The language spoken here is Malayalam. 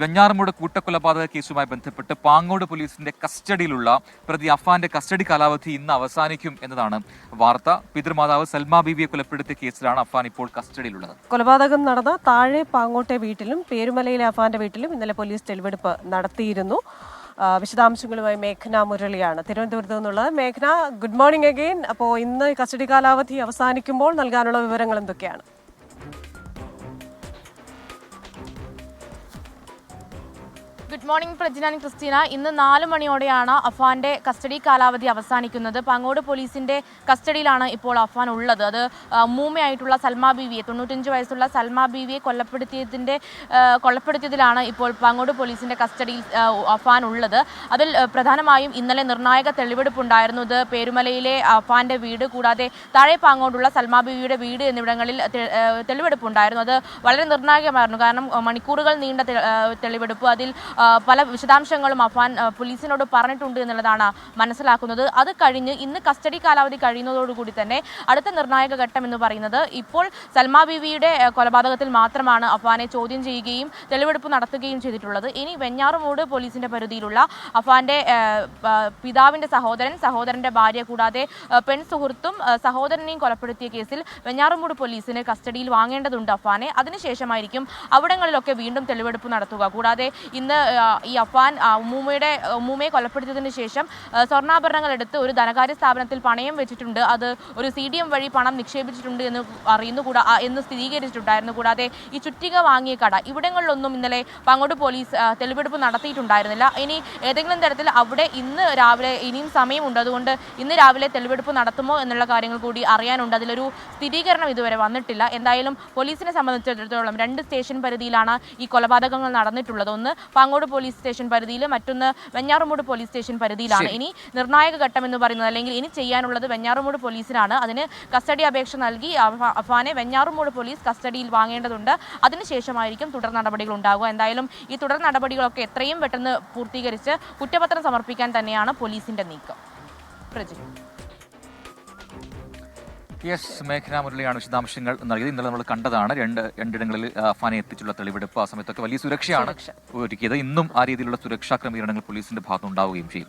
വെഞ്ഞാറമൂട് കൂട്ടക്കൊലപാതക കേസുമായി ബന്ധപ്പെട്ട് പാങ്ങോട് പോലീസിന്റെ കസ്റ്റഡിയിലുള്ള പ്രതി അഫാന്റെ കസ്റ്റഡി കാലാവധി ഇന്ന് അവസാനിക്കും എന്നതാണ് വാർത്ത. പിതൃമാതാവ് സൽമാ ബീവിയെ കൊലപ്പെടുത്തിയ കേസിലാണ് അഫാൻ ഇപ്പോൾ കസ്റ്റഡിയിലുള്ളത്. കൊലപാതകം നടന്ന താഴെ പാങ്ങോട്ടെ വീട്ടിലും പേരുമലയിലെ അഫാന്റെ വീട്ടിലും ഇന്നലെ പോലീസ് തെളിവെടുപ്പ് നടത്തിയിരുന്നു. വിശദാംശങ്ങളുമായി മേഘന മുരളിയാണ് തിരുവനന്തപുരത്ത് നിന്നുള്ളത്. മേഘന, ഗുഡ് മോർണിംഗ് അഗെയിൻ. അപ്പോൾ ഇന്ന് കസ്റ്റഡി കാലാവധി അവസാനിക്കുമ്പോൾ നൽകാനുള്ള വിവരങ്ങൾ എന്തൊക്കെയാണ്? Good morning Prajina Christina. ഇന്ന് 4 മണിയോടെയാണ് അഫാന്റെ കസ്റ്റഡി കാലാവധി അവസാനിക്കുന്നത്. പാങ്ങോട് പോലീസിന്റെ കസ്റ്റഡിയിലാണ് ഇപ്പോൾ അഫാൻ ഉള്ളത്. അത് മൂമ്മയായിട്ടുള്ള സൽമാ ബീവിയെ 95 വയസ്സുള്ള സൽമാ ബീവിയെ കൊലപ്പെടുത്തിയതിലാണ് ഇപ്പോൾ പാങ്ങോട് പോലീസിന്റെ കസ്റ്റഡിയിൽ അഫാൻ ഉള്ളത്. അതിൽ പ്രധാനമായും ഇന്നലെ നിർണായക തെളിവെടുപ്പുണ്ടായിരുന്നു. ഇത് പേരുമലയിലെ അഫാന്റെ വീട് കൂടാതെ താഴെ പാങ്ങോടുള്ള സൽമാ ബീവിയുടെ വീട് എന്നിവിടങ്ങളിൽ തെളിവെടുപ്പുണ്ടായിരുന്നു. അത് വളരെ നിർണായകമായിരുന്നു. കാരണം മണിക്കൂറുകൾ നീണ്ട തെളിവെടുപ്പ്. അതിൽ പല വിശദാംശങ്ങളും അഫാൻ പോലീസിനോട് പറഞ്ഞിട്ടുണ്ട് എന്നുള്ളതാണ് മനസ്സിലാക്കുന്നത്. അത് കഴിഞ്ഞ് ഇന്ന് കസ്റ്റഡി കാലാവധി കഴിയുന്നതോടുകൂടി തന്നെ അടുത്ത നിർണായക ഘട്ടം എന്ന് പറയുന്നത് ഇപ്പോൾ സൽമാ ബീവിയുടെ കൊലപാതകത്തിൽ മാത്രമാണ് അഫാനെ ചോദ്യം ചെയ്യുകയും തെളിവെടുപ്പ് നടത്തുകയും ചെയ്തിട്ടുള്ളത്. ഇനി വെഞ്ഞാറമൂട് പോലീസിന്റെ പരിധിയിലുള്ള അഫാന്റെ പിതാവിന്റെ സഹോദരന്റെ ഭാര്യ കൂടാതെ പെൺ സുഹൃത്തും സഹോദരനെയും കൊലപ്പെടുത്തിയ കേസിൽ വെഞ്ഞാറമൂട് പോലീസിന് കസ്റ്റഡിയിൽ വാങ്ങേണ്ടതുണ്ട് അഫാനെ. അതിനുശേഷമായിരിക്കും അവിടങ്ങളിലൊക്കെ വീണ്ടും തെളിവെടുപ്പ് നടത്തുക. കൂടാതെ ഇന്ന് ഈ അഫാൻ ഉമ്മൂമ്മയെ കൊലപ്പെടുത്തിയതിന് ശേഷം സ്വർണ്ണാഭരണങ്ങൾ എടുത്ത് ഒരു ധനകാര്യ സ്ഥാപനത്തിൽ പണയം വെച്ചിട്ടുണ്ട്. അത് ഒരു CDM വഴി പണം നിക്ഷേപിച്ചിട്ടുണ്ട് എന്ന് സ്ഥിരീകരിച്ചിട്ടുണ്ടായിരുന്നു. കൂടാതെ ഈ ചുറ്റിക വാങ്ങിയ കട ഇവിടങ്ങളിലൊന്നും ഇന്നലെ പാങ്ങോട് പോലീസ് തെളിവെടുപ്പ് നടത്തിയിട്ടുണ്ടായിരുന്നില്ല. ഇനി ഏതെങ്കിലും തരത്തിൽ അവിടെ ഇന്ന് രാവിലെ ഇനിയും സമയമുണ്ട്, അതുകൊണ്ട് ഇന്ന് രാവിലെ തെളിവെടുപ്പ് നടത്തുമോ എന്നുള്ള കാര്യങ്ങൾ കൂടി അറിയാനുണ്ട്. അതിലൊരു സ്ഥിരീകരണം ഇതുവരെ വന്നിട്ടില്ല. എന്തായാലും പോലീസിനെ സംബന്ധിച്ചിടത്തോളം 2 സ്റ്റേഷൻ പരിധിയിലാണ് ഈ കൊലപാതകങ്ങൾ നടന്നിട്ടുള്ളത്. ഒന്ന് പാങ്ങോട് പോലീസ് സ്റ്റേഷൻ പരിധിയിൽ, മറ്റൊന്ന് വെഞ്ഞാറമൂട് പോലീസ് സ്റ്റേഷൻ പരിധിയിലാണ്. ഇനി നിർണായക ഘട്ടം എന്ന് പറയുന്നത്, അല്ലെങ്കിൽ ഇനി ചെയ്യാനുള്ളത് വെഞ്ഞാറമൂട് പോലീസിനാണ്. അതിന് കസ്റ്റഡി അപേക്ഷ നൽകി അഫാനെ വെഞ്ഞാറമൂട് പോലീസ് കസ്റ്റഡിയിൽ വാങ്ങേണ്ടതുണ്ട്. അതിനുശേഷമായിരിക്കും തുടർ നടപടികൾ ഉണ്ടാകുക. എന്തായാലും ഈ തുടർ നടപടികളൊക്കെ എത്രയും പെട്ടെന്ന് പൂർത്തീകരിച്ച് കുറ്റപത്രം സമർപ്പിക്കാൻ തന്നെയാണ് പോലീസിന്റെ നീക്കം. മേഘന മുരളിയാണ് വിശദാംശങ്ങൾ നൽകിയത്. ഇന്നലെ നമ്മൾ കണ്ടതാണ് രണ്ടിടങ്ങളിൽ അഫാനെ എത്തിച്ചുള്ള തെളിവെടുപ്പ്. ആ സമയത്തൊക്കെ വലിയ സുരക്ഷയാണ് ഒരുക്കിയത്. ഇന്നും ആ രീതിയിലുള്ള സുരക്ഷാ ക്രമീകരണങ്ങൾ പോലീസിന്റെ ഭാഗത്തുനിന്നുണ്ടാവുകയും ചെയ്യും.